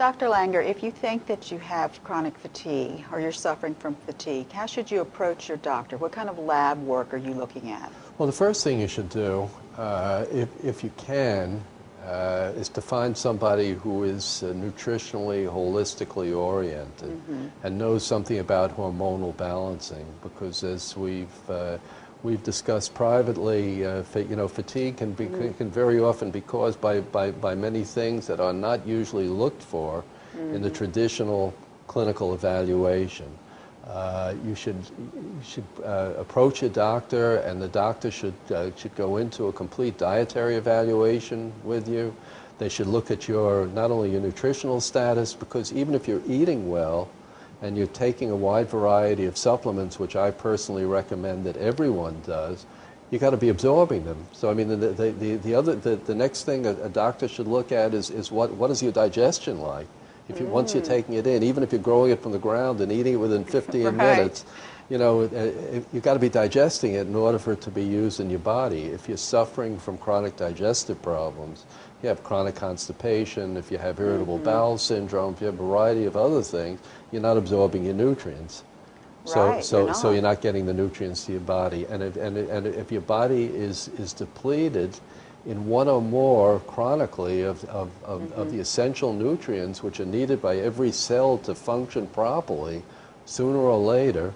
Dr. Langer, if you think that you have chronic fatigue or you're suffering from fatigue, how should you approach your doctor? What kind of lab work are you looking at? Well, the first thing you should do, if you can, is to find somebody who is nutritionally, holistically oriented and knows something about hormonal balancing, because as we've discussed privately, fatigue can very often be caused by many things that are not usually looked for in the traditional clinical evaluation. You should approach a doctor, and the doctor should go into a complete dietary evaluation with you. They should look at not only your nutritional status, because even if you're eating well and you're taking a wide variety of supplements, which I personally recommend that everyone does, you got to be absorbing them. So I mean, the next thing a doctor should look at is what is your digestion like. Once you're taking it in, even if you're growing it from the ground and eating it within 15 minutes, you've got to be digesting it in order for it to be used in your body. If you're suffering from chronic digestive problems, you have chronic constipation, if you have irritable bowel syndrome, if you have a variety of other things, you're not absorbing your nutrients. So you're not getting the nutrients to your body. And if your body is depleted in one or more chronically of the essential nutrients which are needed by every cell to function properly, sooner or later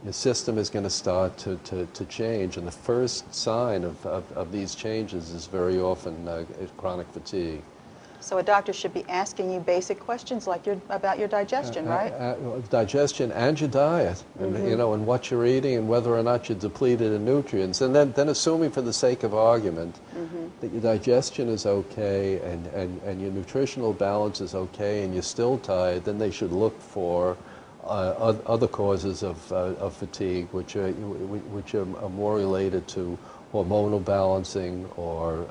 your system is going to start to change. And the first sign of these changes is very often chronic fatigue. So a doctor should be asking you basic questions like about your digestion, right? Digestion and your diet, and what you're eating and whether or not you're depleted in nutrients. And then assuming for the sake of argument that your digestion is okay and your nutritional balance is okay and you're still tired, then they should look for other causes of fatigue, which are more related to hormonal balancing or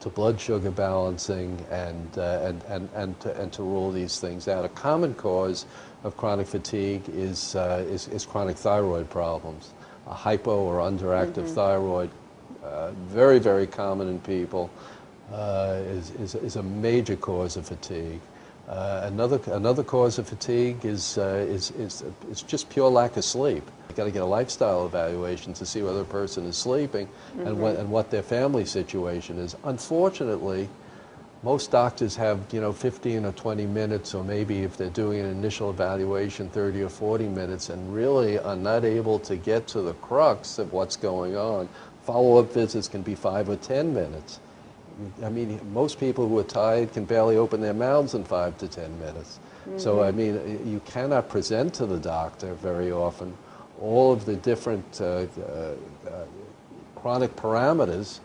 to blood sugar balancing, and to rule these things out. A common cause of chronic fatigue is chronic thyroid problems. A hypo or underactive thyroid, very, very common in people, is a major cause of fatigue. Another cause of fatigue is just pure lack of sleep. You've got to get a lifestyle evaluation to see whether a person is sleeping and what their family situation is. Unfortunately, most doctors have 15 or 20 minutes, or maybe if they're doing an initial evaluation 30 or 40 minutes, and really are not able to get to the crux of what's going on. Follow-up visits can be 5 or 10 minutes. I mean, most people who are tired can barely open their mouths in 5 to 10 minutes. So, I mean, you cannot present to the doctor very often all of the different chronic parameters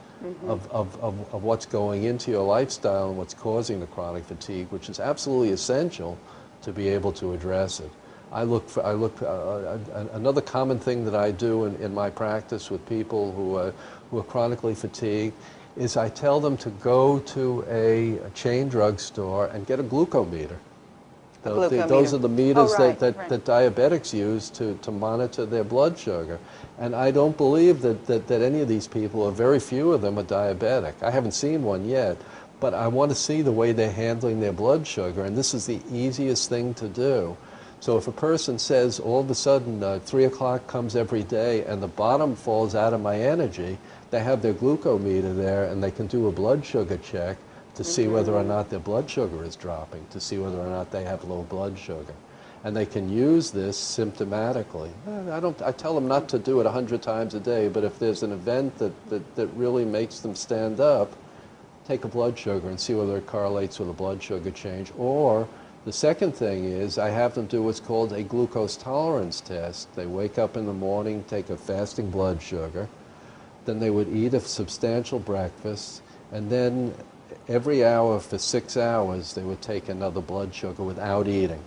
of what's going into your lifestyle and what's causing the chronic fatigue, which is absolutely essential to be able to address it. Another common thing that I do in my practice with people who are chronically fatigued is I tell them to go to a chain drugstore and get a glucometer. Those are the meters that diabetics use to monitor their blood sugar. And I don't believe that any of these people, or very few of them, are diabetic. I haven't seen one yet, but I want to see the way they're handling their blood sugar, and this is the easiest thing to do. So if a person says all of a sudden 3 o'clock comes every day and the bottom falls out of my energy, they have their glucometer there and they can do a blood sugar check to see whether or not their blood sugar is dropping, to see whether or not they have low blood sugar. And they can use this symptomatically. I tell them not to do it 100 times a day, but if there's an event that really makes them stand up, take a blood sugar and see whether it correlates with a blood sugar change. Or the second thing is I have them do what's called a glucose tolerance test. They wake up in the morning, take a fasting blood sugar, then they would eat a substantial breakfast, and then every hour for 6 hours they would take another blood sugar without eating.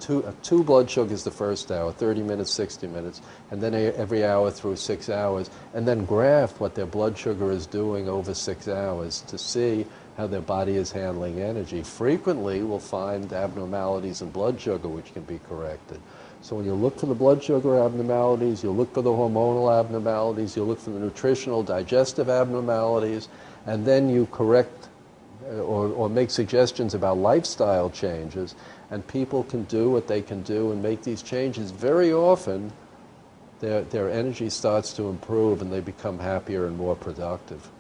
Two blood sugars the first hour, 30 minutes, 60 minutes, and then every hour through 6 hours, and then graph what their blood sugar is doing over 6 hours to see how their body is handling energy. Frequently we'll find abnormalities in blood sugar which can be corrected. So when you look for the blood sugar abnormalities, you look for the hormonal abnormalities, you look for the nutritional, digestive abnormalities, and then you correct or make suggestions about lifestyle changes, and people can do what they can do and make these changes, very often their energy starts to improve and they become happier and more productive.